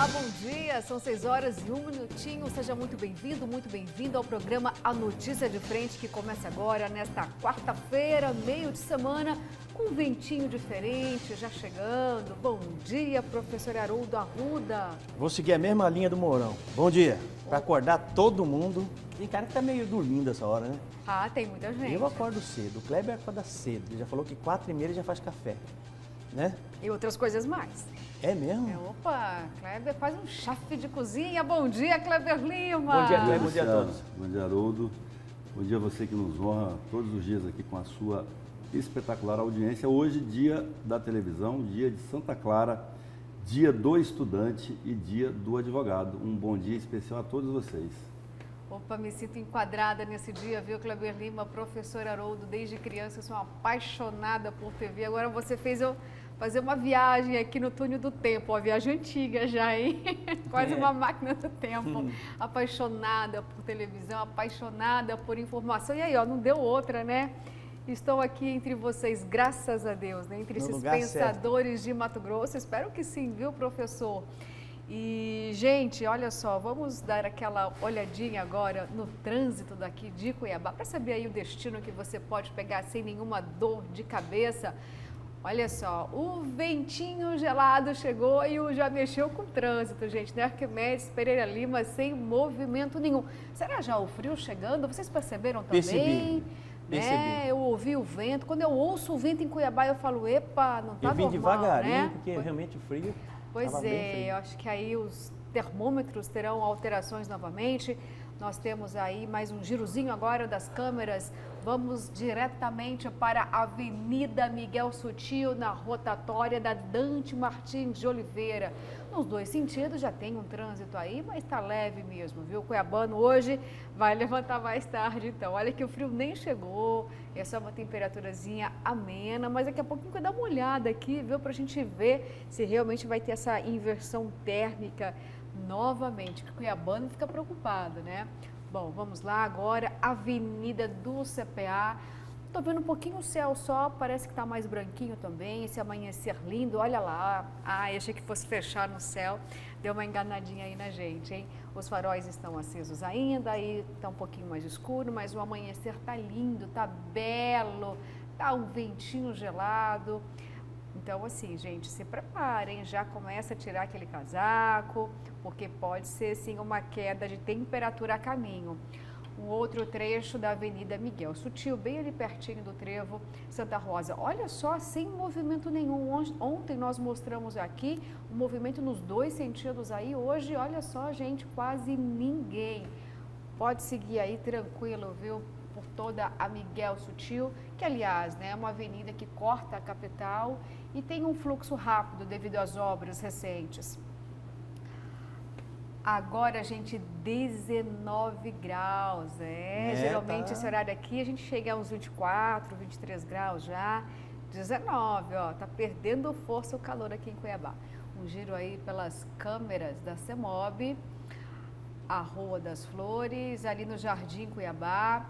Olá, bom dia. São 6 horas e 1 minutinho. Seja muito bem-vindo ao programa A Notícia de Frente, que começa agora, nesta quarta-feira, meio de semana, com um ventinho diferente, já chegando. Bom dia, professor Haroldo Arruda. Vou seguir a mesma linha do Mourão. Bom dia. Para acordar todo mundo. Tem cara que tá meio dormindo essa hora, né? Ah, tem muita gente. Eu acordo cedo. O Kleber acorda cedo. Ele já falou que 4h30 ele já faz café, né? E outras coisas mais. É mesmo? Opa, Kleber é quase um chefe de cozinha. Bom dia, Kleber Lima. Bom dia, Kleber. Bom dia a todos. Bom dia, Haroldo. Bom dia a você que nos honra todos os dias aqui com a sua espetacular audiência. Hoje, dia da televisão, dia de Santa Clara, dia do estudante e dia do advogado. Um bom dia especial a todos vocês. Opa, me sinto enquadrada nesse dia, viu, Kleber Lima? Professor Haroldo, desde criança eu sou uma apaixonada por TV. Agora você fez eu fazer uma viagem aqui no túnel do tempo, uma viagem antiga já, hein? Quase uma máquina do tempo. Apaixonada por televisão, apaixonada por informação. E aí, ó, não deu outra, né? Estou aqui entre vocês, graças a Deus, né? Entre esses pensadores de Mato Grosso. Espero que sim, viu, professor? E, gente, olha só, vamos dar aquela olhadinha agora no trânsito daqui de Cuiabá, para saber aí o destino que você pode pegar sem nenhuma dor de cabeça. Olha só, o ventinho gelado chegou e já mexeu com o trânsito, gente, né? Arquimedes Pereira Lima sem movimento nenhum. Será já o frio chegando? Vocês perceberam também? Percebi. Né? Eu ouvi o vento. Quando eu ouço o vento em Cuiabá, eu falo, epa, não tá normal, eu vim devagarinho, né? porque realmente o frio Pois estava bem é, frio. eu acho que aí os termômetros terão alterações novamente. Nós temos aí mais um girozinho agora das câmeras. Vamos diretamente para a Avenida Miguel Sutil, na rotatória da Dante Martins de Oliveira. Nos dois sentidos já tem um trânsito aí, mas está leve mesmo, viu? Cuiabano hoje vai levantar mais tarde, então. Olha que o frio nem chegou, é só uma temperaturazinha amena, mas daqui a pouquinho vai dar uma olhada aqui, viu? Para a gente ver se realmente vai ter essa inversão térmica novamente, que o cuiabano fica preocupado, né? Bom, vamos lá agora, Avenida do CPA. Tô vendo um pouquinho o céu só, parece que tá mais branquinho também, esse amanhecer lindo, olha lá. Ai, achei que fosse fechar no céu, deu uma enganadinha aí na gente, hein? Os faróis estão acesos ainda, aí tá um pouquinho mais escuro, mas o amanhecer tá lindo, tá belo, tá um ventinho gelado. Então, assim, gente, se preparem, já começa a tirar aquele casaco, porque pode ser, sim, uma queda de temperatura a caminho. Um outro trecho da Avenida Miguel Sutil, bem ali pertinho do trevo Santa Rosa. Olha só, sem movimento nenhum. Ontem nós mostramos aqui o movimento nos dois sentidos aí. Hoje, olha só, gente, quase ninguém. Pode seguir aí tranquilo, viu? Por toda a Miguel Sutil, que aliás, né, é uma avenida que corta a capital e tem um fluxo rápido devido às obras recentes. Agora, gente, 19 graus, geralmente esse horário aqui a gente chega a uns 24, 23 graus já, 19, ó, tá perdendo força o calor aqui em Cuiabá. Um giro aí pelas câmeras da CEMOB, a Rua das Flores, ali no Jardim Cuiabá,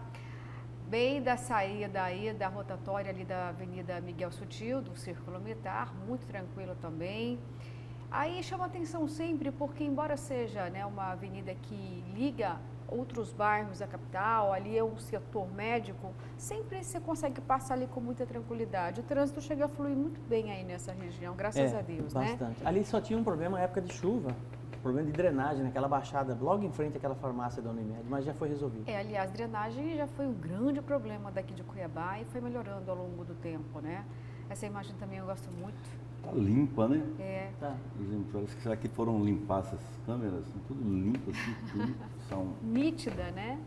bem da saída aí da rotatória ali da Avenida Miguel Sutil, do Círculo Militar, muito tranquilo também. Aí chama atenção sempre porque, embora seja, né, uma avenida que liga outros bairros da capital, ali é um setor médico, sempre você consegue passar ali com muita tranquilidade. O trânsito chega a fluir muito bem aí nessa região, graças a Deus, bastante, né? Ali só tinha um problema na época de chuva, problema de drenagem, naquela baixada logo em frente àquela farmácia da Unimed, mas já foi resolvido. Aliás, drenagem já foi um grande problema daqui de Cuiabá e foi melhorando ao longo do tempo, né? Essa imagem também eu gosto muito. Tá limpa, né? Tá. Será que foram limpar essas câmeras? Tudo limpo, assim, tudo são... Nítida, né?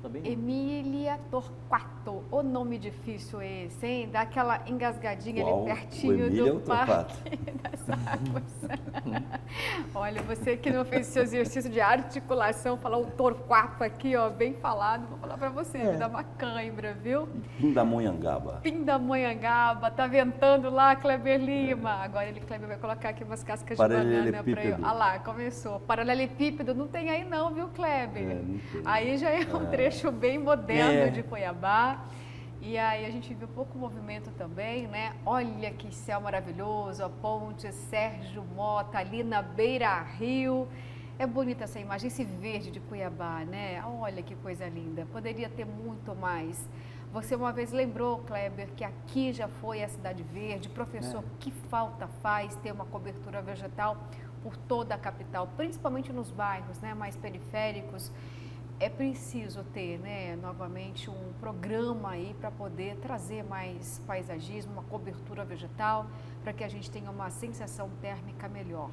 Tá bem. Emília Torquato, o nome difícil esse, hein? Dá aquela engasgadinha ali pertinho do Parque das Águas. Olha, você que não fez seu exercício de articulação, falar o Torquato aqui, ó, bem falado, vou falar pra você, me dá uma cãibra, viu? Pindamonhangaba. Pindamonhangaba, tá ventando lá, Kleber Lima. Agora Kleber vai colocar aqui umas cascas de banana pra eu. Ah lá, começou. Paralelepípedo não tem aí não, viu, Kleber? Não tem. Aí já é um trecho bem moderno de Cuiabá. E aí a gente viu pouco movimento também, né? Olha que céu maravilhoso, a ponte Sérgio Mota ali na Beira-Rio. É bonita essa imagem, esse verde de Cuiabá, né? Olha que coisa linda, poderia ter muito mais. Você uma vez lembrou, Kleber, que aqui já foi a Cidade Verde. Professor, que falta faz ter uma cobertura vegetal por toda a capital, principalmente nos bairros, né, mais periféricos. É preciso ter, né, novamente um programa aí para poder trazer mais paisagismo, uma cobertura vegetal, para que a gente tenha uma sensação térmica melhor.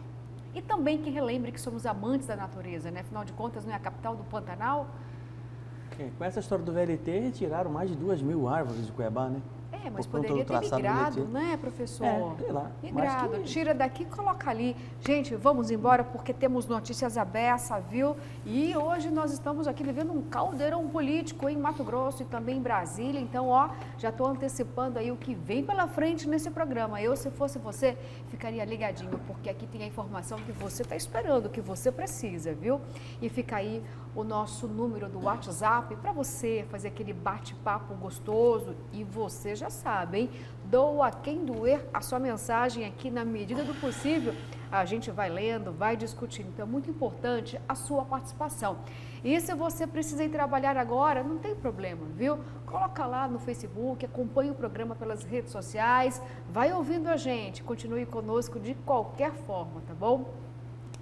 E também que relembre que somos amantes da natureza, né? Afinal de contas, não é a capital do Pantanal? Com essa história do VLT, retiraram mais de 2.000 árvores de Cuiabá, né? Mas poderia ter migrado, né, professor? Sei lá. Migrado, tira daqui e coloca ali. Gente, vamos embora porque temos notícias abertas, viu? E hoje nós estamos aqui vivendo um caldeirão político em Mato Grosso e também em Brasília. Então, já estou antecipando aí o que vem pela frente nesse programa. Eu, se fosse você, ficaria ligadinho, porque aqui tem a informação que você está esperando, que você precisa, viu? E fica aí o nosso número do WhatsApp para você fazer aquele bate-papo gostoso. E você já sabe, hein? Doa quem doer a sua mensagem aqui na medida do possível. A gente vai lendo, vai discutindo. Então é muito importante a sua participação. E se você precisa ir trabalhar agora, não tem problema, viu? Coloca lá no Facebook, acompanhe o programa pelas redes sociais, vai ouvindo a gente, continue conosco de qualquer forma, tá bom?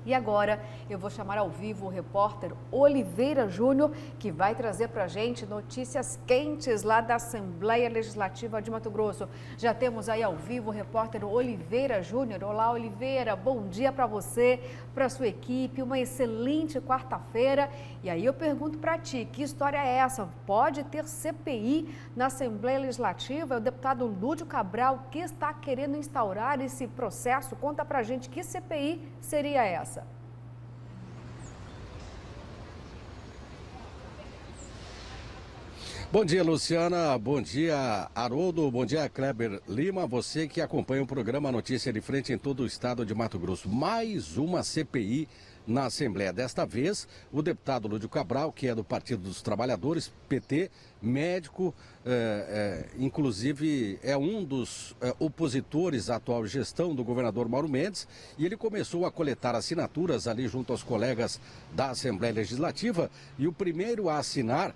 E agora eu vou chamar ao vivo o repórter Oliveira Júnior, que vai trazer para a gente notícias quentes lá da Assembleia Legislativa de Mato Grosso. Já temos aí ao vivo o repórter Oliveira Júnior. Olá, Oliveira, bom dia para você, para a sua equipe, uma excelente quarta-feira. E aí eu pergunto para ti, que história é essa? Pode ter CPI na Assembleia Legislativa? É o deputado Lúdio Cabral que está querendo instaurar esse processo. Conta para a gente que CPI seria essa? Bom dia, Luciana. Bom dia, Haroldo. Bom dia, Kleber Lima. Você que acompanha o programa Notícia de Frente em todo o estado de Mato Grosso. Mais uma CPI na Assembleia. Desta vez, o deputado Lúdio Cabral, que é do Partido dos Trabalhadores, PT, médico, inclusive é um dos opositores à atual gestão do governador Mauro Mendes, e ele começou a coletar assinaturas ali junto aos colegas da Assembleia Legislativa, e o primeiro a assinar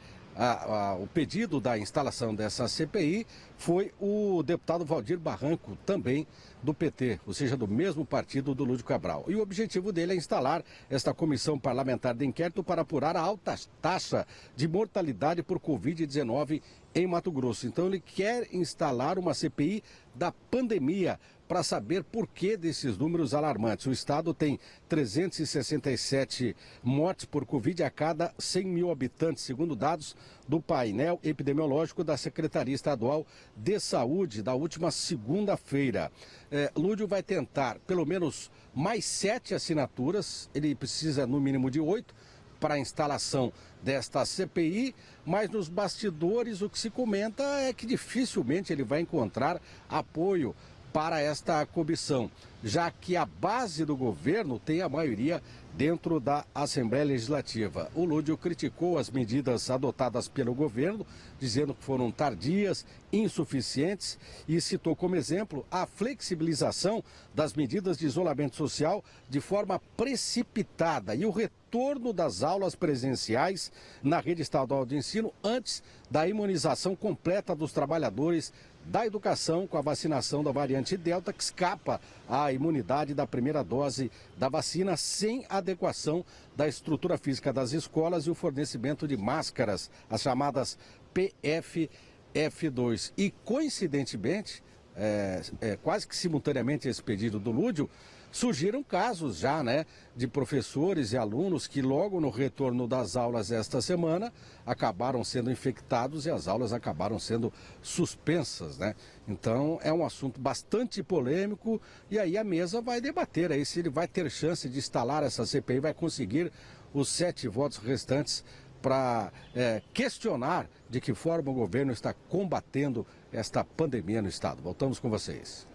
o pedido da instalação dessa CPI foi o deputado Valdir Barranco, também do PT, ou seja, do mesmo partido do Lúdio Cabral. E o objetivo dele é instalar esta comissão parlamentar de inquérito para apurar a alta taxa de mortalidade por Covid-19 em Mato Grosso. Então ele quer instalar uma CPI da pandemia para saber por que desses números alarmantes. O estado tem 367 mortes por Covid a cada 100 mil habitantes, segundo dados do painel epidemiológico da Secretaria Estadual de Saúde da última segunda-feira. Lúdio vai tentar pelo menos mais 7 assinaturas, ele precisa no mínimo de 8 para a instalação desta CPI, mas nos bastidores o que se comenta é que dificilmente ele vai encontrar apoio para esta comissão, já que a base do governo tem a maioria dentro da Assembleia Legislativa. O Lúdio criticou as medidas adotadas pelo governo, dizendo que foram tardias, insuficientes, e citou como exemplo a flexibilização das medidas de isolamento social de forma precipitada e o retorno das aulas presenciais na rede estadual de ensino antes da imunização completa dos trabalhadores da educação com a vacinação da variante Delta, que escapa à imunidade da primeira dose da vacina sem adequação da estrutura física das escolas e o fornecimento de máscaras, as chamadas PFF2. E, coincidentemente, quase que simultaneamente a esse pedido do Lúdio, surgiram casos já, né, de professores e alunos que logo no retorno das aulas esta semana acabaram sendo infectados e as aulas acabaram sendo suspensas, né? Então é um assunto bastante polêmico e aí a mesa vai debater aí se ele vai ter chance de instalar essa CPI, vai conseguir os 7 votos restantes para questionar de que forma o governo está combatendo esta pandemia no estado. Voltamos com vocês.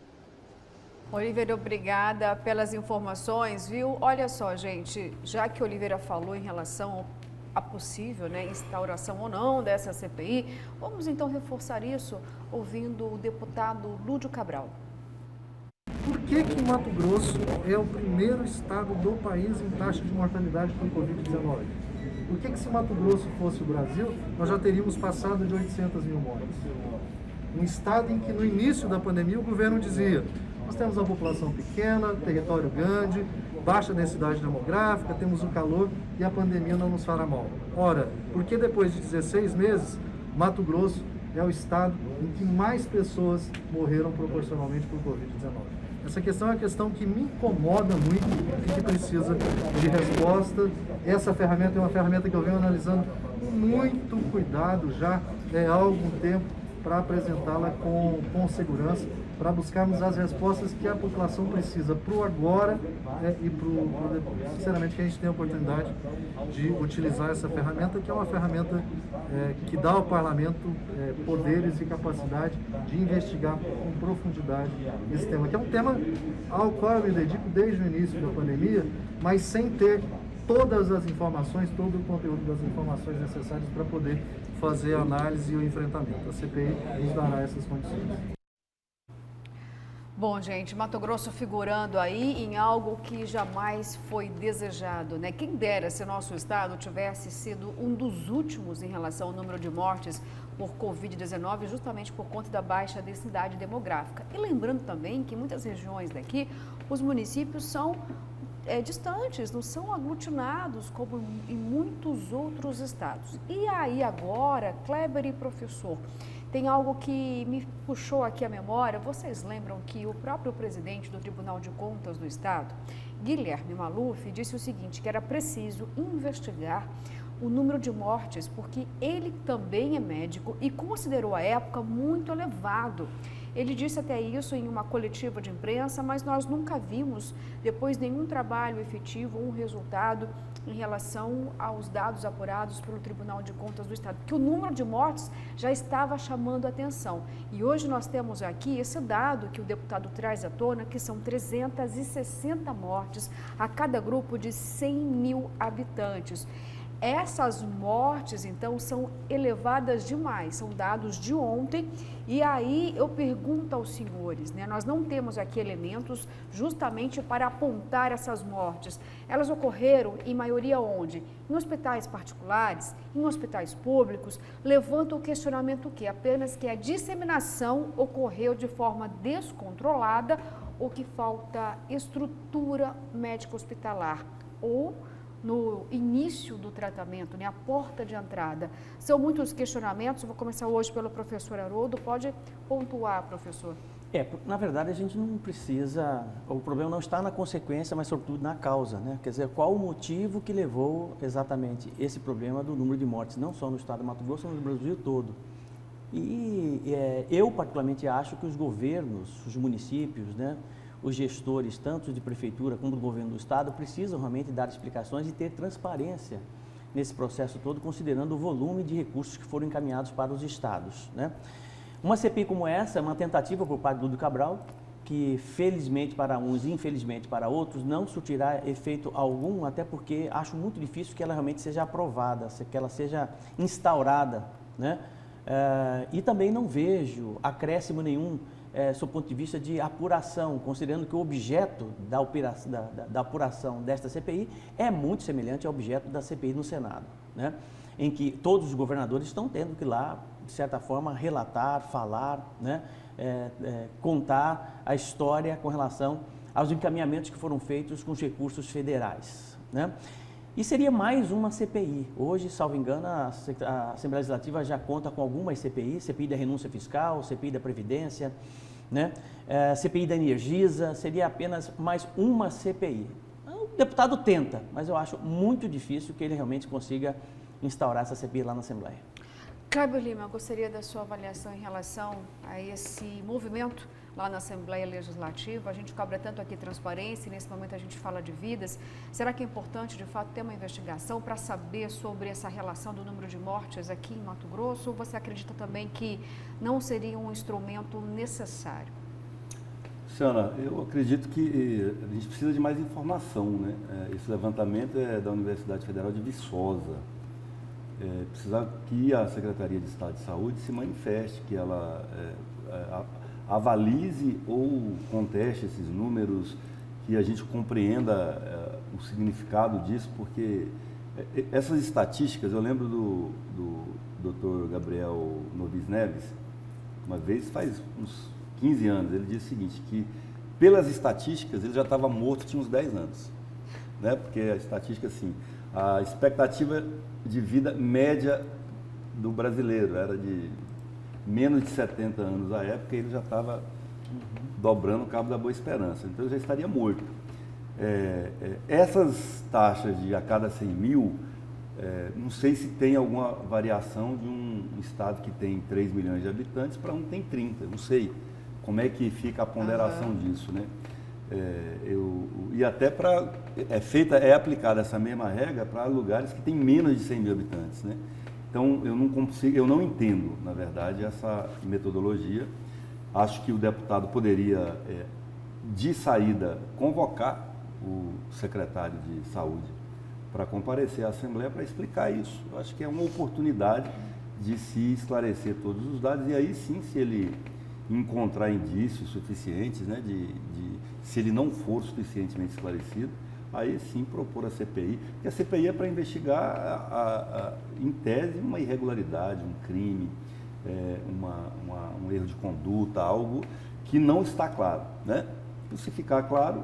Oliveira, obrigada pelas informações, viu? Olha só, gente, já que Oliveira falou em relação ao a possível, né, instauração ou não dessa CPI. Vamos então reforçar isso ouvindo o deputado Lúdio Cabral. Por que Mato Grosso é o primeiro estado do país em taxa de mortalidade por Covid-19? Por que se Mato Grosso fosse o Brasil, nós já teríamos passado de 800 mil mortes? Um estado em que no início da pandemia o governo dizia: nós temos uma população pequena, território grande, baixa densidade demográfica, temos o calor e a pandemia não nos fará mal. Ora, por que depois de 16 meses, Mato Grosso é o estado em que mais pessoas morreram proporcionalmente por Covid-19? Essa questão é uma questão que me incomoda muito e que precisa de resposta. Essa ferramenta é uma ferramenta que eu venho analisando com muito cuidado já há algum tempo para apresentá-la com segurança, para buscarmos as respostas que a população precisa para o agora e para o depois. Sinceramente, que a gente tem a oportunidade de utilizar essa ferramenta, que é uma ferramenta que dá ao parlamento poderes e capacidade de investigar com profundidade esse tema, que é um tema ao qual eu me dedico desde o início da pandemia, mas sem ter todas as informações, todo o conteúdo das informações necessárias para poder fazer a análise e o enfrentamento. A CPI nos dará essas condições. Bom, gente, Mato Grosso figurando aí em algo que jamais foi desejado, né? Quem dera se nosso estado tivesse sido um dos últimos em relação ao número de mortes por Covid-19, justamente por conta da baixa densidade demográfica. E lembrando também que em muitas regiões daqui, os municípios são distantes, não são aglutinados como em muitos outros estados. E aí agora, Kleber e professor, tem algo que me puxou aqui a memória. Vocês lembram que o próprio presidente do Tribunal de Contas do Estado, Guilherme Maluf, disse o seguinte, que era preciso investigar o número de mortes, porque ele também é médico e considerou a época muito elevado. Ele disse até isso em uma coletiva de imprensa, mas nós nunca vimos, depois, nenhum trabalho efetivo, um resultado em relação aos dados apurados pelo Tribunal de Contas do Estado, porque o número de mortes já estava chamando a atenção. E hoje nós temos aqui esse dado que o deputado traz à tona, que são 360 mortes a cada grupo de 100 mil habitantes. Essas mortes, então, são elevadas demais, são dados de ontem. E aí eu pergunto aos senhores, né? Nós não temos aqui elementos justamente para apontar essas mortes. Elas ocorreram, em maioria, onde? Em hospitais particulares, em hospitais públicos. Levanta o questionamento que apenas que a disseminação ocorreu de forma descontrolada ou que falta estrutura médico-hospitalar ou no início do tratamento, né, a porta de entrada. São muitos questionamentos, eu vou começar hoje pelo professor Haroldo, pode pontuar, professor? Na verdade a gente não precisa, o problema não está na consequência, mas sobretudo na causa, né? Quer dizer, qual o motivo que levou exatamente esse problema do número de mortes, não só no estado de Mato Grosso, mas no Brasil todo. E eu particularmente acho que os governos, os municípios, né, os gestores, tanto de prefeitura como do governo do estado, precisam realmente dar explicações e ter transparência nesse processo todo, considerando o volume de recursos que foram encaminhados para os estados, né? Uma CPI como essa é uma tentativa por parte do Lúdio Cabral, que felizmente para uns e infelizmente para outros não surtirá efeito algum, até porque acho muito difícil que ela realmente seja aprovada, que ela seja instaurada, né? E também não vejo acréscimo nenhum sob o ponto de vista de apuração, considerando que o objeto da apuração desta CPI é muito semelhante ao objeto da CPI no Senado, né? Em que todos os governadores estão tendo que lá, de certa forma, relatar, falar, né? Contar a história com relação aos encaminhamentos que foram feitos com os recursos federais, né? E seria mais uma CPI. Hoje, salvo engano, a Assembleia Legislativa já conta com algumas CPIs, CPI da renúncia fiscal, CPI da Previdência, né? CPI da Energisa, seria apenas mais uma CPI. O deputado tenta, mas eu acho muito difícil que ele realmente consiga instaurar essa CPI lá na Assembleia. Kleber Lima, eu gostaria da sua avaliação em relação a esse movimento lá na Assembleia Legislativa. A gente cobra tanto aqui transparência e nesse momento a gente fala de vidas. Será que é importante, de fato, ter uma investigação para saber sobre essa relação do número de mortes aqui em Mato Grosso? Ou você acredita também que não seria um instrumento necessário? Luciana, eu acredito que a gente precisa de mais informação, né? Esse levantamento é da Universidade Federal de Viçosa. precisa que a Secretaria de Estado de Saúde se manifeste, que ela avalize ou conteste esses números, que a gente compreenda o significado disso, porque essas estatísticas, eu lembro do Dr. Gabriel Novis Neves, uma vez faz uns 15 anos, ele disse o seguinte, que pelas estatísticas ele já estava morto, tinha uns 10 anos, né? Porque a estatística, assim, a expectativa de vida média do brasileiro era de menos de 70 anos à época, e ele já estava dobrando o cabo da Boa Esperança, então ele já estaria morto. Essas taxas de a cada 100 mil, não sei se tem alguma variação de um estado que tem 3 milhões de habitantes para um que tem 30, não sei como é que fica a ponderação disso, né? E até é aplicada essa mesma regra para lugares que têm menos de 100 mil habitantes, né? Então, eu não entendo, na verdade, essa metodologia. Acho que o deputado poderia, de saída, convocar o secretário de Saúde para comparecer à Assembleia para explicar isso. Eu acho que é uma oportunidade de se esclarecer todos os dados, e aí sim, se ele encontrar indícios suficientes, né, se ele não for suficientemente esclarecido, aí sim propor a CPI, porque a CPI é para investigar, em tese, uma irregularidade, um crime, um erro de conduta, algo que não está claro, né? Se ficar claro,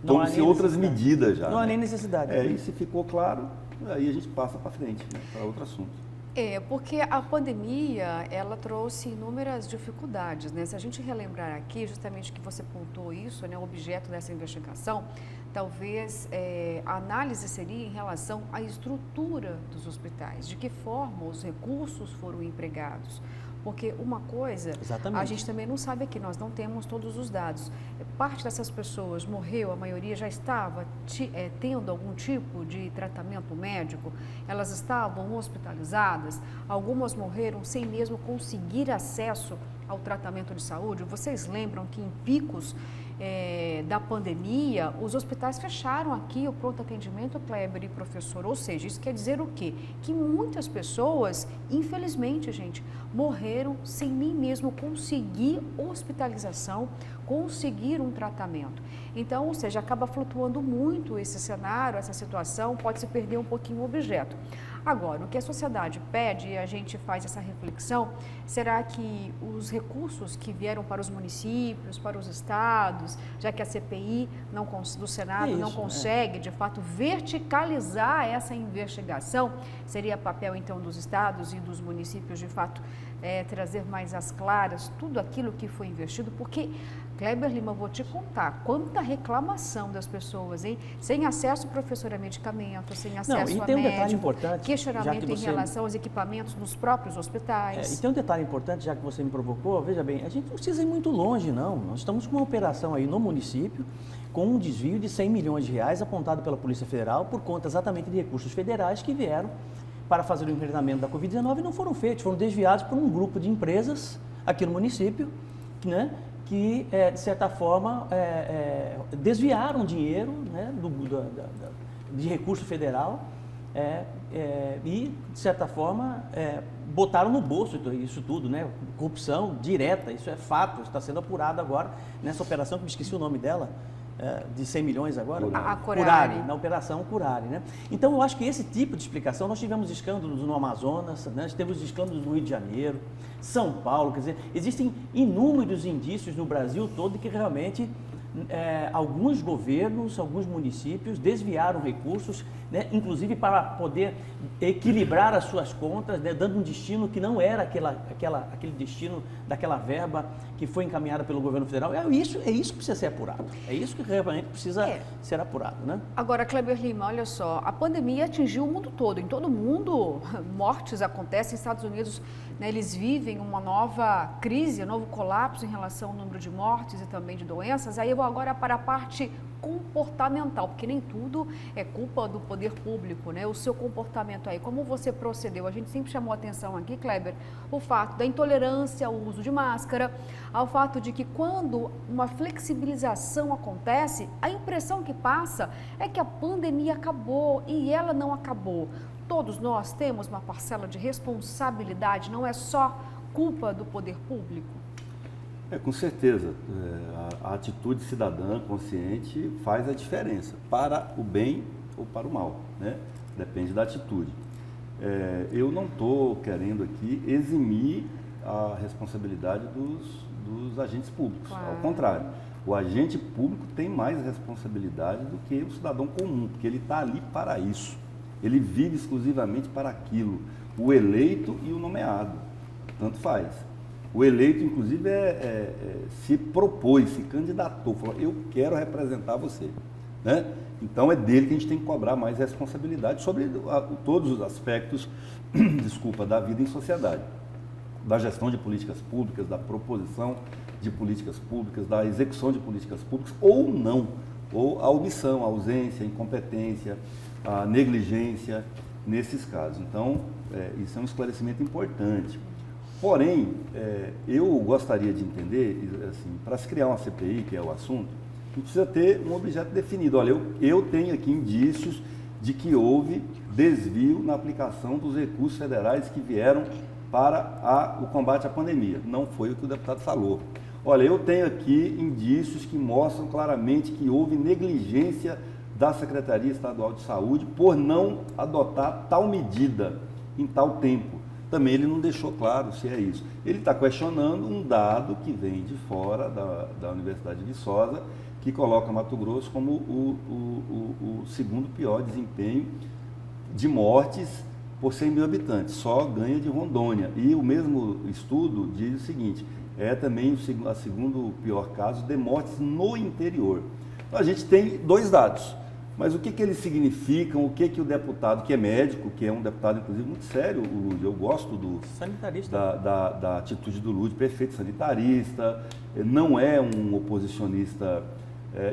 tome-se outras medidas já. Não há nem necessidade. E se ficou claro, aí a gente passa para frente, né, para outro assunto. Porque a pandemia, ela trouxe inúmeras dificuldades, né? Se a gente relembrar aqui, justamente que você pontuou isso, né, o objeto dessa investigação, talvez a análise seria em relação à estrutura dos hospitais, de que forma os recursos foram empregados. Porque uma coisa, exatamente, a gente também não sabe aqui, nós não temos todos os dados. Parte dessas pessoas morreu, a maioria já estava tendo algum tipo de tratamento médico, elas estavam hospitalizadas, algumas morreram sem mesmo conseguir acesso ao tratamento de saúde. Vocês lembram que em picos da pandemia, os hospitais fecharam aqui o pronto atendimento, Kleber e professor, ou seja, isso quer dizer o quê? Que muitas pessoas, infelizmente, gente, morreram sem nem mesmo conseguir hospitalização, conseguir um tratamento. Então, ou seja, acaba flutuando muito esse cenário, essa situação, pode se perder um pouquinho o objeto. Agora, o que a sociedade pede, e a gente faz essa reflexão, será que os recursos que vieram para os municípios, para os estados, já que a CPI do Senado não consegue, de fato, verticalizar essa investigação, seria papel, então, dos estados e dos municípios, de fato, trazer mais às claras tudo aquilo que foi investido, porque, Kleber Lima, vou te contar, quanta reclamação das pessoas, hein? Sem acesso, professor, a medicamento, sem acesso a médico, um detalhe importante, questionamento em relação aos equipamentos nos próprios hospitais. E tem um detalhe importante, já que você me provocou, veja bem, a gente não precisa ir muito longe, não. Nós estamos com uma operação aí no município, com um desvio de 100 milhões de reais apontado pela Polícia Federal por conta exatamente de recursos federais que vieram para fazer o enfrentamento da Covid-19 e não foram feitos, foram desviados por um grupo de empresas aqui no município, né, que, de certa forma, desviaram dinheiro, né, de recurso federal e, de certa forma, botaram no bolso isso tudo, né, corrupção direta, isso é fato, está sendo apurado agora nessa operação, que me esqueci o nome dela, de 100 milhões agora? A Curare. Na operação Curare, né? Então, eu acho que esse tipo de explicação, nós tivemos escândalos no Amazonas, né? Nós temos escândalos no Rio de Janeiro, São Paulo, quer dizer, existem inúmeros indícios no Brasil todo de que realmente alguns governos, alguns municípios desviaram recursos, né, inclusive para poder equilibrar as suas contas, né, dando um destino que não era aquele destino daquela verba que foi encaminhada pelo governo federal. É isso que precisa ser apurado. É isso que realmente precisa ser apurado, né? Agora, Kleber Lima, olha só, a pandemia atingiu o mundo todo. Em todo mundo, mortes acontecem. Nos Estados Unidos, né, eles vivem uma nova crise, um novo colapso em relação ao número de mortes e também de doenças. Aí eu vou agora para a parte comportamental, porque nem tudo é culpa do poder público, né? O seu comportamento aí, como você procedeu? A gente sempre chamou atenção aqui, Kleber, o fato da intolerância ao uso de máscara, ao fato de que quando uma flexibilização acontece, a impressão que passa é que a pandemia acabou e ela não acabou. todos nós temos uma parcela de responsabilidade, não é só culpa do poder público? Com certeza. A atitude cidadã, consciente, faz a diferença para o bem ou para o mal, né? Depende da atitude. Eu não estou querendo aqui eximir a responsabilidade dos agentes públicos. Claro. Ao contrário, o agente público tem mais responsabilidade do que o cidadão comum, porque ele está ali para isso. Ele vive exclusivamente para aquilo. O eleito e o nomeado, tanto faz. O eleito, inclusive, se propôs, se candidatou, falou, eu quero representar você, né? Então é dele que a gente tem que cobrar mais responsabilidade sobre todos os aspectos, da vida em sociedade. Da gestão de políticas públicas, da proposição de políticas públicas, da execução de políticas públicas, ou não, ou a omissão, a ausência, a incompetência, a negligência nesses casos. Então, isso é um esclarecimento importante. Porém, eu gostaria de entender, assim, para se criar uma CPI, que é o assunto, a gente precisa ter um objeto definido. Olha, eu tenho aqui indícios de que houve desvio na aplicação dos recursos federais que vieram para o combate à pandemia. Não foi o que o deputado falou. Olha, eu tenho aqui indícios que mostram claramente que houve negligência da Secretaria Estadual de Saúde por não adotar tal medida em tal tempo. Também ele não deixou claro se é isso. Ele está questionando um dado que vem de fora da Universidade de Viçosa, que coloca Mato Grosso como o segundo pior desempenho de mortes por 100 mil habitantes, só ganha de Rondônia. E o mesmo estudo diz o seguinte, também a segundo pior caso de mortes no interior. Então a gente tem dois dados, mas o que eles significam, o que o deputado, que é médico, que é um deputado inclusive muito sério, o Lúcio, eu gosto da atitude do Lúcio, perfeito sanitarista, não é um oposicionista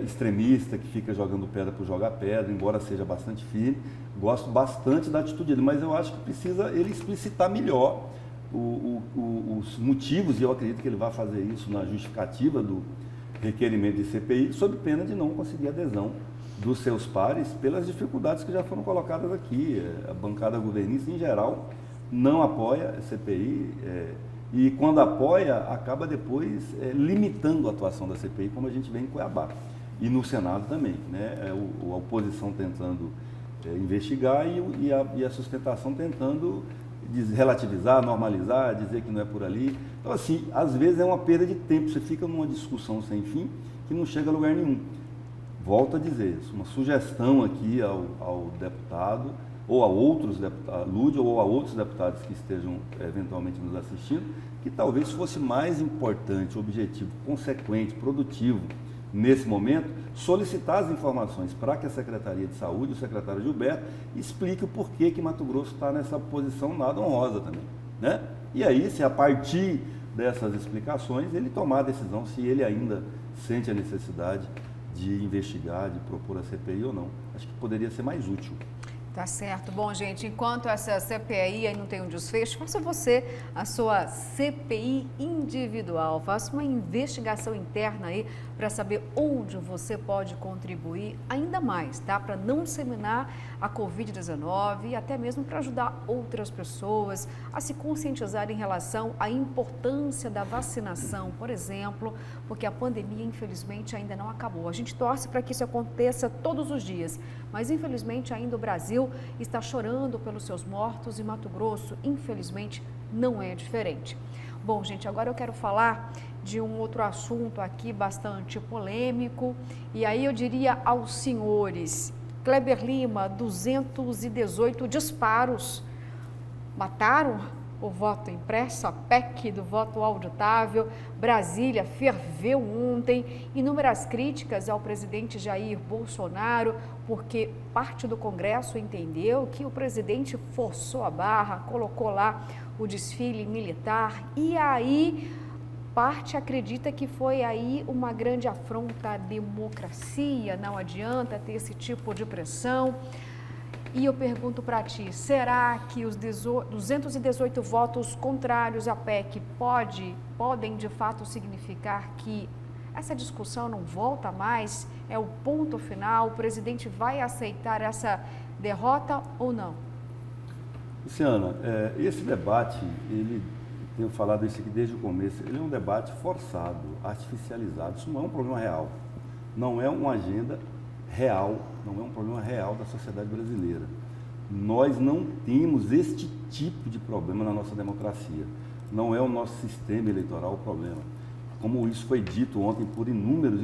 extremista que fica jogando pedra por jogar pedra, embora seja bastante firme, gosto bastante da atitude dele, mas eu acho que precisa ele explicitar melhor os motivos, e eu acredito que ele vai fazer isso na justificativa do requerimento de CPI, sob pena de não conseguir adesão dos seus pares pelas dificuldades que já foram colocadas aqui. A bancada governista, em geral, não apoia a CPI, e quando apoia, acaba depois limitando a atuação da CPI, como a gente vê em Cuiabá. E no Senado também, né? A oposição tentando investigar e a sustentação tentando relativizar, normalizar, dizer que não é por ali. Então, assim, às vezes é uma perda de tempo, você fica numa discussão sem fim que não chega a lugar nenhum. Volto a dizer isso, uma sugestão aqui ao deputado, ou a outros deputados, Lúdio, ou a outros deputados que estejam eventualmente nos assistindo, que talvez fosse mais importante, objetivo, consequente, produtivo, nesse momento, solicitar as informações para que a Secretaria de Saúde, o secretário Gilberto, explique o porquê que Mato Grosso está nessa posição nada honrosa também, né? E aí, se a partir dessas explicações, ele tomar a decisão se ele ainda sente a necessidade de investigar, de propor a CPI ou não. Acho que poderia ser mais útil. Tá certo. Bom, gente, enquanto essa CPI aí não tem um desfecho, faça você a sua CPI individual. Faça uma investigação interna aí para saber onde você pode contribuir ainda mais, tá? Para não disseminar a Covid-19 e até mesmo para ajudar outras pessoas a se conscientizar em relação à importância da vacinação, por exemplo, porque a pandemia, infelizmente, ainda não acabou. A gente torce para que isso aconteça todos os dias, mas infelizmente ainda o Brasil está chorando pelos seus mortos e Mato Grosso, infelizmente, não é diferente. Bom, gente, agora eu quero falar de um outro assunto aqui bastante polêmico, e aí eu diria aos senhores, Kleber Lima, 218 disparos mataram o voto impresso, a PEC do voto auditável. Brasília ferveu ontem, inúmeras críticas ao presidente Jair Bolsonaro, porque parte do Congresso entendeu que o presidente forçou a barra, colocou lá o desfile militar, e aí parte acredita que foi aí uma grande afronta à democracia, não adianta ter esse tipo de pressão. E eu pergunto para ti, será que os 218 votos contrários à PEC podem de fato significar que essa discussão não volta mais? É o ponto final? O presidente vai aceitar essa derrota ou não? Luciana, esse debate, tenho falado isso aqui desde o começo, ele é um debate forçado, artificializado. Isso não é um problema real. Não é uma agenda real, não é um problema real da sociedade brasileira. Nós não temos este tipo de problema na nossa democracia. Não é o nosso sistema eleitoral o problema. Como isso foi dito ontem por inúmeros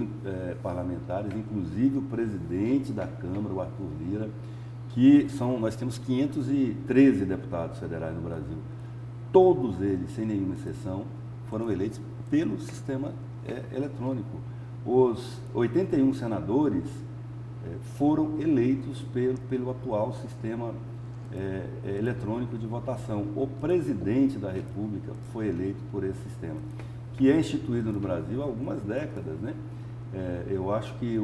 parlamentares, inclusive o presidente da Câmara, o Arthur Lira, nós temos 513 deputados federais no Brasil. Todos eles, sem nenhuma exceção, foram eleitos pelo sistema eletrônico. Os 81 senadores foram eleitos pelo atual sistema eletrônico de votação. O presidente da República foi eleito por esse sistema, que é instituído no Brasil há algumas décadas, né? Eu acho que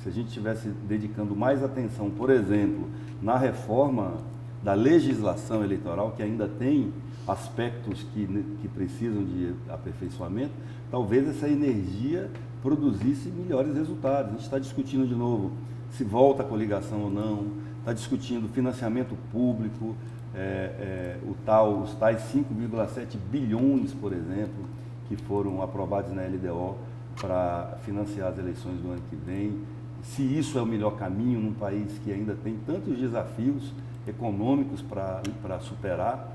se a gente estivesse dedicando mais atenção, por exemplo, na reforma da legislação eleitoral, que ainda tem aspectos que precisam de aperfeiçoamento, talvez essa energia produzisse melhores resultados. A gente está discutindo de novo se volta a coligação ou não, está discutindo financiamento público, os tais 5,7 bilhões, por exemplo, que foram aprovados na LDO para financiar as eleições do ano que vem. Se isso é o melhor caminho num país que ainda tem tantos desafios econômicos para superar,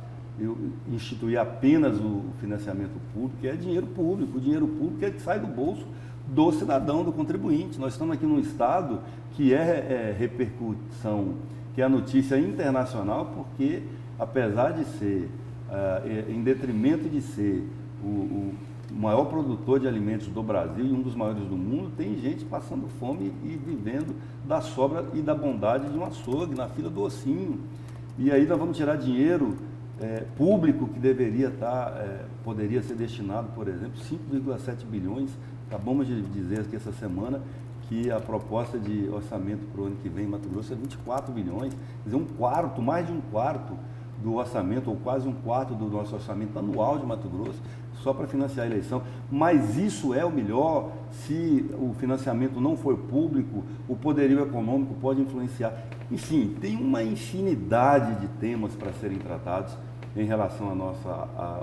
instituir apenas o financiamento público, que é dinheiro público. O dinheiro público é que sai do bolso do cidadão, do contribuinte. Nós estamos aqui num estado que repercussão, que é a notícia internacional, porque apesar de ser, em detrimento de ser o maior produtor de alimentos do Brasil e um dos maiores do mundo, tem gente passando fome e vivendo da sobra e da bondade de um açougue, na fila do ossinho. E aí nós vamos tirar dinheiro público que poderia ser destinado, por exemplo, 5,7 bilhões. Acabamos de dizer aqui essa semana que a proposta de orçamento para o ano que vem em Mato Grosso é 24 bilhões, quer dizer, mais de um quarto do orçamento, ou quase um quarto do nosso orçamento anual de Mato Grosso, só para financiar a eleição. Mas isso é o melhor? Se o financiamento não for público, o poderio econômico pode influenciar. Enfim, tem uma infinidade de temas para serem tratados em relação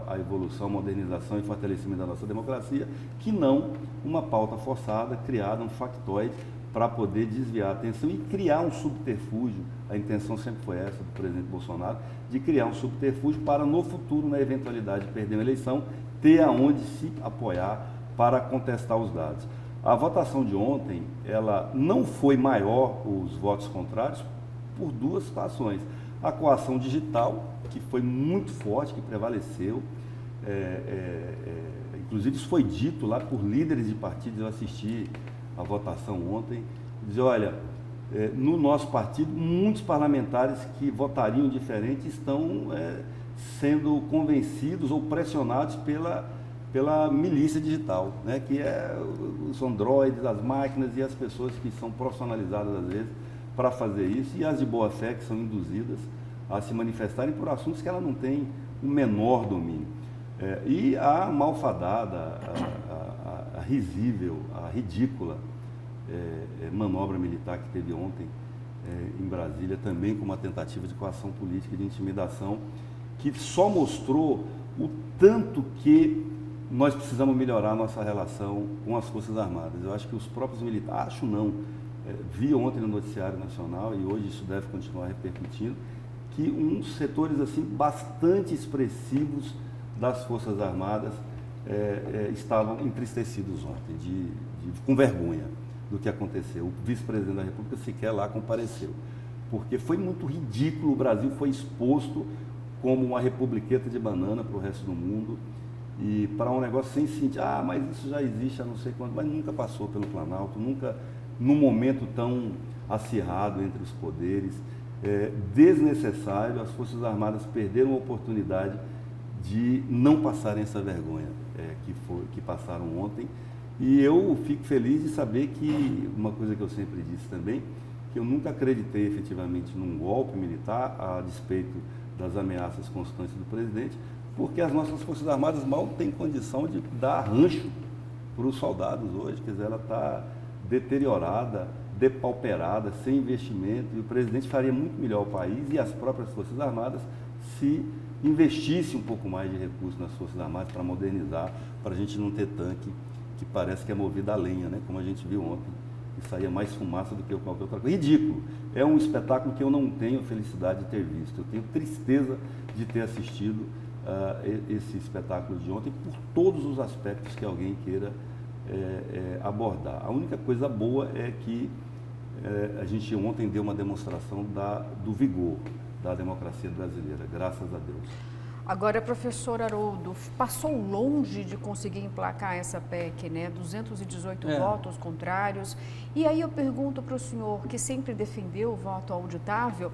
à evolução, modernização e fortalecimento da nossa democracia, que não uma pauta forçada, criada, um factoide, para poder desviar a atenção e criar um subterfúgio. A intenção sempre foi essa do presidente Bolsonaro, de criar um subterfúgio para, no futuro, na eventualidade de perder uma eleição, ter aonde se apoiar para contestar os dados. A votação de ontem, ela não foi maior, os votos contrários, por duas situações. A coação digital, que foi muito forte, que prevaleceu, inclusive isso foi dito lá por líderes de partidos. Eu assisti a votação ontem, dizer, olha, no nosso partido, muitos parlamentares que votariam diferente estão sendo convencidos ou pressionados pela milícia digital, né, que os androides, as máquinas e as pessoas que são profissionalizadas às vezes para fazer isso, e as de boa fé que são induzidas a se manifestarem por assuntos que ela não tem o menor domínio. E a malfadada, a risível, a ridícula manobra militar que teve ontem em Brasília, também com uma tentativa de coação política, de intimidação, que só mostrou o tanto que nós precisamos melhorar a nossa relação com as Forças Armadas. Eu acho que os próprios militares, vi ontem no noticiário nacional, e hoje isso deve continuar repercutindo, que uns setores assim bastante expressivos das Forças Armadas estavam entristecidos ontem, com vergonha do que aconteceu. O vice-presidente da República sequer lá compareceu, porque foi muito ridículo. O Brasil foi exposto como uma republiqueta de banana para o resto do mundo, e para um negócio sem sentido. Mas isso já existe há não sei quanto, mas nunca passou pelo Planalto, nunca num momento tão acirrado entre os poderes. Desnecessário. As Forças Armadas perderam a oportunidade de não passarem essa vergonha que passaram ontem. E eu fico feliz de saber que, uma coisa que eu sempre disse também, que eu nunca acreditei efetivamente num golpe militar, a despeito das ameaças constantes do presidente, porque as nossas Forças Armadas mal têm condição de dar rancho para os soldados hoje. Quer dizer, ela está deteriorada, depauperada, sem investimento, e o presidente faria muito melhor o país e as próprias Forças Armadas se investisse um pouco mais de recursos nas Forças Armadas para modernizar, para a gente não ter tanque que parece que é movido a lenha, né? Como a gente viu ontem, que saía mais fumaça do que qualquer outra coisa. Ridículo. É um espetáculo que eu não tenho felicidade de ter visto. Eu tenho tristeza de ter assistido esse espetáculo de ontem por todos os aspectos que alguém queira abordar. A única coisa boa é que a gente ontem deu uma demonstração do vigor da democracia brasileira, graças a Deus. Agora, professor Haroldo, passou longe de conseguir emplacar essa PEC, né? 218 votos contrários. E aí eu pergunto para o senhor, que sempre defendeu o voto auditável,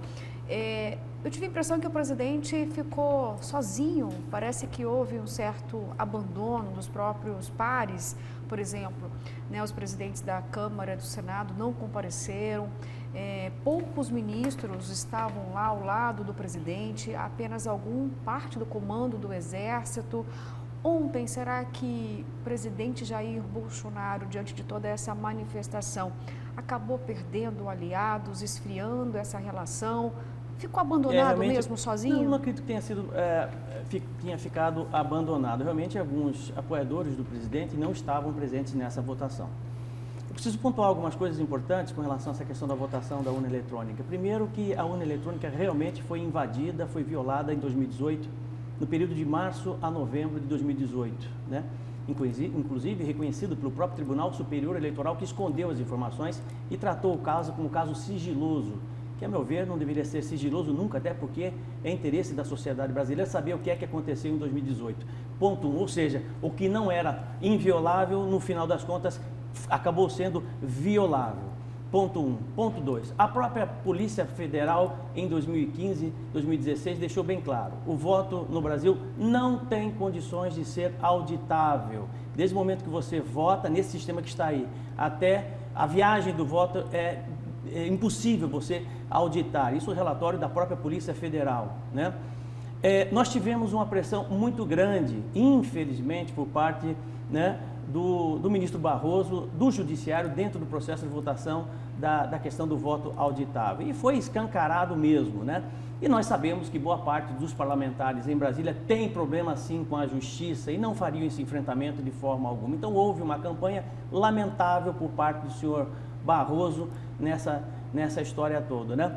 eu tive a impressão que o presidente ficou sozinho. Parece que houve um certo abandono dos próprios pares. Por exemplo, né, os presidentes da Câmara e do Senado não compareceram. Poucos ministros estavam lá ao lado do presidente, apenas parte do comando do Exército. Ontem, será que o presidente Jair Bolsonaro, diante de toda essa manifestação, acabou perdendo aliados, esfriando essa relação? Ficou abandonado mesmo, sozinho? Não acredito que tenha ficado abandonado. Realmente, alguns apoiadores do presidente não estavam presentes nessa votação. Eu preciso pontuar algumas coisas importantes com relação a essa questão da votação da urna eletrônica. Primeiro, que a urna eletrônica realmente foi invadida, foi violada em 2018, no período de março a novembro de 2018, né? Inclusive reconhecido pelo próprio Tribunal Superior Eleitoral, que escondeu as informações e tratou o caso como um caso sigiloso, que, a meu ver, não deveria ser sigiloso nunca, até porque é interesse da sociedade brasileira saber o que é que aconteceu em 2018. Ponto 1, ou seja, o que não era inviolável, no final das contas, acabou sendo violável. Ponto 1. Ponto 2. A própria Polícia Federal, em 2015, 2016, deixou bem claro, o voto no Brasil não tem condições de ser auditável. Desde o momento que você vota, nesse sistema que está aí, até a viagem do voto é impossível você auditar. Isso é o relatório da própria Polícia Federal, né? Nós tivemos uma pressão muito grande, infelizmente, por parte, né, do ministro Barroso, do Judiciário, dentro do processo de votação da questão do voto auditável. E foi escancarado mesmo, né? E nós sabemos que boa parte dos parlamentares em Brasília tem problema sim com a justiça e não fariam esse enfrentamento de forma alguma. Então houve uma campanha lamentável por parte do senhor Barroso nessa história toda, né?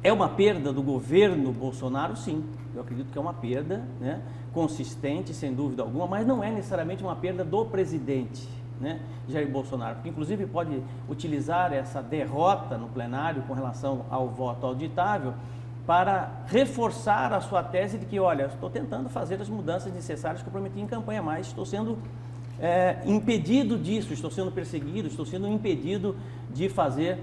É uma perda do governo Bolsonaro? Sim, eu acredito que é uma perda, né, consistente, sem dúvida alguma, mas não é necessariamente uma perda do presidente, né, Jair Bolsonaro, porque inclusive pode utilizar essa derrota no plenário com relação ao voto auditável para reforçar a sua tese de que, olha, estou tentando fazer as mudanças necessárias que eu prometi em campanha, mas estou sendo impedido disso, estou sendo perseguido, estou sendo impedido de fazer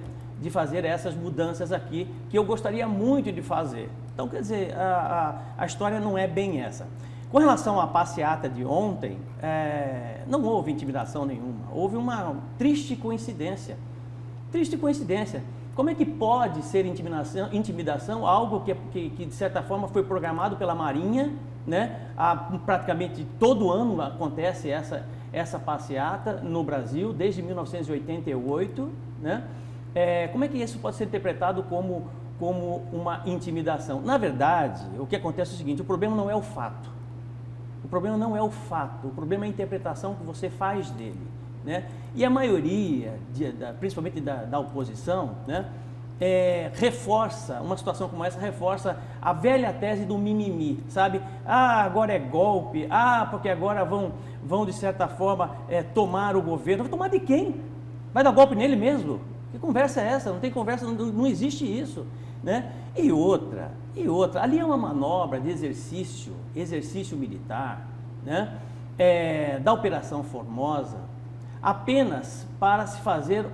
essas mudanças aqui que eu gostaria muito de fazer. Então, quer dizer, a história não é bem essa. Com relação à passeata de ontem, não houve intimidação nenhuma, houve uma triste coincidência. Triste coincidência. Como é que pode ser intimidação algo que de certa forma foi programado pela Marinha, né? Praticamente todo ano acontece essa passeata no Brasil, desde 1988, né? Como é que isso pode ser interpretado como uma intimidação? Na verdade, o que acontece é o seguinte, o problema não é o fato. O problema não é o fato, o problema é a interpretação que você faz dele, né? E a maioria, principalmente da oposição, né, reforça, uma situação como essa reforça a velha tese do mimimi, sabe? Agora é golpe, porque agora vão de certa forma tomar o governo. Vai tomar de quem? Vai dar golpe nele mesmo? Que conversa é essa? Não tem conversa, não existe isso, né? E outra, ali é uma manobra de exercício militar, né? Da Operação Formosa, apenas para se fazer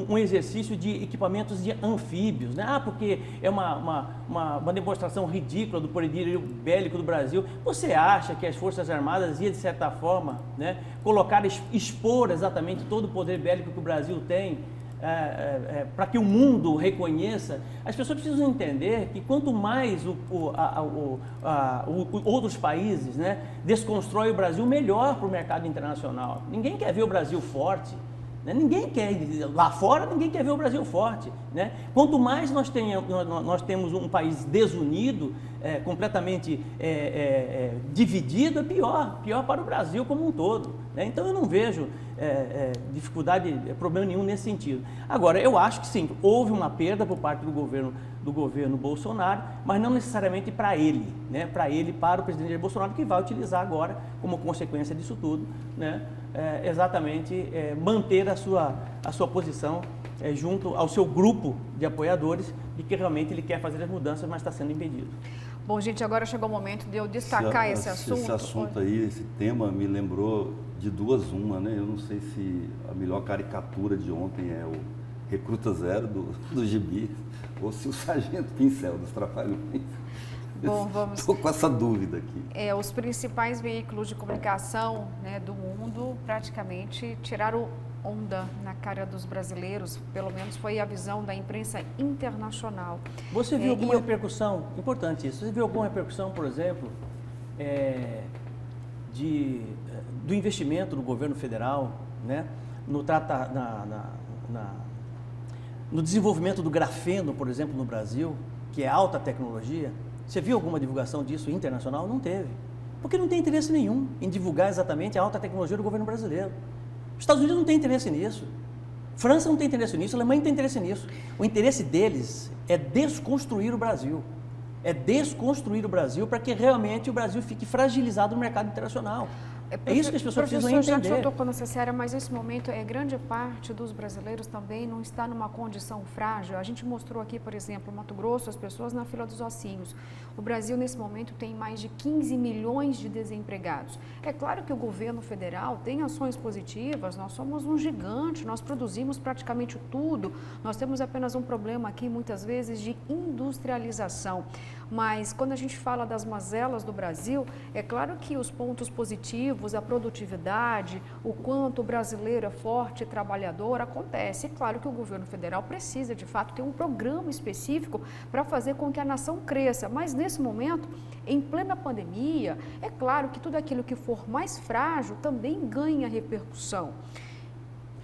um exercício de equipamentos de anfíbios, né? Porque é uma demonstração ridícula do poderio bélico do Brasil. Você acha que as Forças Armadas iam, de certa forma, né, expor exatamente todo o poder bélico que o Brasil tem, para que o mundo reconheça? As pessoas precisam entender que quanto mais outros países, né, desconstroem o Brasil, melhor para o mercado internacional. Ninguém quer ver o Brasil forte, Né? Ninguém quer, lá fora, ninguém quer ver o Brasil forte. Né? Quanto mais nós temos um país desunido, completamente dividido, é pior para o Brasil como um todo. Né? Então eu não vejo dificuldade, problema nenhum nesse sentido. Agora, eu acho que sim, houve uma perda por parte do governo Bolsonaro, mas não necessariamente para ele, né? Para o presidente Jair Bolsonaro, que vai utilizar agora, como consequência disso tudo, né? Exatamente manter a sua posição junto ao seu grupo de apoiadores, de que realmente ele quer fazer as mudanças, mas está sendo impedido. Bom, gente, agora chegou o momento de eu destacar esse assunto. Esse assunto aí, esse tema me lembrou de duas uma, né? Eu não sei se a melhor caricatura de ontem é o Recruta Zero do Gibi, ou se o Sargento Pincel dos Trapalhões. Bom, vamos... Estou com essa dúvida aqui. Os principais veículos de comunicação, né, do mundo praticamente tiraram onda na cara dos brasileiros, pelo menos foi a visão da imprensa internacional. Você viu alguma repercussão, importante isso, você viu alguma repercussão, por exemplo, do investimento do governo federal, né, no desenvolvimento do grafeno, por exemplo, no Brasil, que é alta tecnologia? Você viu alguma divulgação disso internacional? Não teve. Porque não tem interesse nenhum em divulgar exatamente a alta tecnologia do governo brasileiro. Os Estados Unidos não tem interesse nisso. França não tem interesse nisso, a Alemanha não tem interesse nisso. O interesse deles é desconstruir o Brasil. É desconstruir o Brasil para que realmente o Brasil fique fragilizado no mercado internacional. É isso que as pessoas precisam entender. Professor, já que eu estou nessa série, mas nesse momento grande parte dos brasileiros também não está numa condição frágil. A gente mostrou aqui, por exemplo, Mato Grosso, as pessoas na fila dos ossinhos. O Brasil, nesse momento, tem mais de 15 milhões de desempregados. É claro que o governo federal tem ações positivas, nós somos um gigante, nós produzimos praticamente tudo. Nós temos apenas um problema aqui, muitas vezes, de industrialização. Mas quando a gente fala das mazelas do Brasil, é claro que os pontos positivos, a produtividade, o quanto o brasileiro é forte e trabalhador, acontece. É claro que o governo federal precisa, de fato, ter um programa específico para fazer com que a nação cresça. Mas nesse momento, em plena pandemia, é claro que tudo aquilo que for mais frágil também ganha repercussão.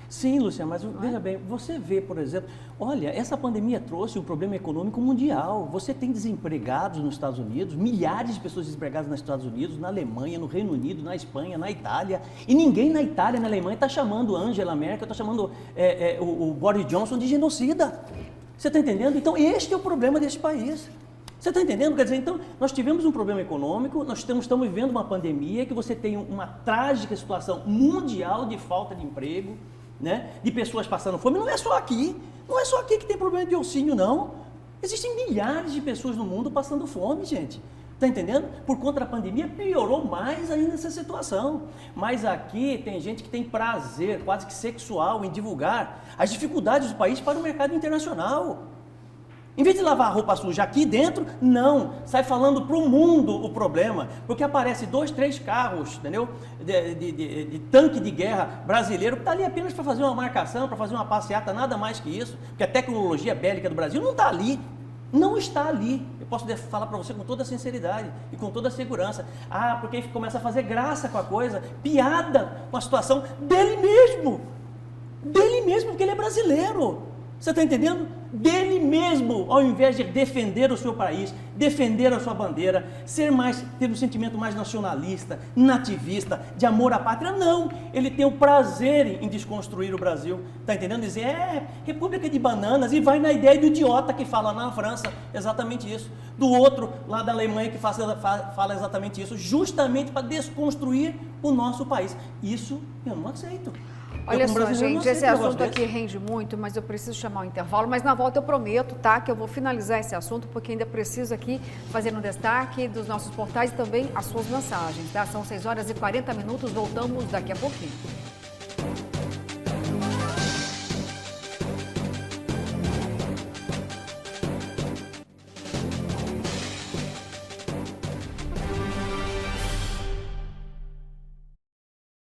Sim, Luciana, mas veja bem, você vê, por exemplo, olha, essa pandemia trouxe um problema econômico mundial. Você tem desempregados nos Estados Unidos, milhares de pessoas desempregadas nos Estados Unidos, na Alemanha, no Reino Unido, na Espanha, na Itália. E ninguém na Itália, na Alemanha, está chamando Angela Merkel, está chamando o Boris Johnson de genocida. Você está entendendo? Então, este é o problema deste país. Você está entendendo? Quer dizer, então, nós tivemos um problema econômico, nós estamos vivendo uma pandemia, que você tem uma trágica situação mundial de falta de emprego, né? De pessoas passando fome. Não é só aqui que tem problema de ossinho, não. Existem milhares de pessoas no mundo passando fome, gente. Está entendendo? Por conta da pandemia, piorou mais ainda essa situação. Mas aqui tem gente que tem prazer, quase que sexual, em divulgar as dificuldades do país para o mercado internacional. Em vez de lavar a roupa suja aqui dentro, não. Sai falando para o mundo o problema. Porque aparece 2, 3 carros, entendeu? De tanque de guerra brasileiro, que está ali apenas para fazer uma marcação, para fazer uma passeata, nada mais que isso. Porque a tecnologia bélica do Brasil não está ali. Não está ali. Eu posso falar para você com toda a sinceridade e com toda a segurança. Porque aí começa a fazer graça com a coisa, piada com a situação dele mesmo. Dele mesmo, porque ele é brasileiro. Você está entendendo? Dele mesmo, ao invés de defender o seu país, defender a sua bandeira, ter um sentimento mais nacionalista, nativista, de amor à pátria, não. Ele tem o prazer em desconstruir o Brasil, está entendendo? Dizer, república de bananas, e vai na ideia do idiota que fala na França exatamente isso, do outro lá da Alemanha que fala exatamente isso, justamente para desconstruir o nosso país. Isso eu não aceito. Olha só, gente, esse assunto aqui rende muito, mas eu preciso chamar o intervalo. Mas na volta eu prometo, tá, que eu vou finalizar esse assunto, porque ainda preciso aqui fazer um destaque dos nossos portais e também as suas mensagens, tá? São 6 horas e 40 minutos, voltamos daqui a pouquinho.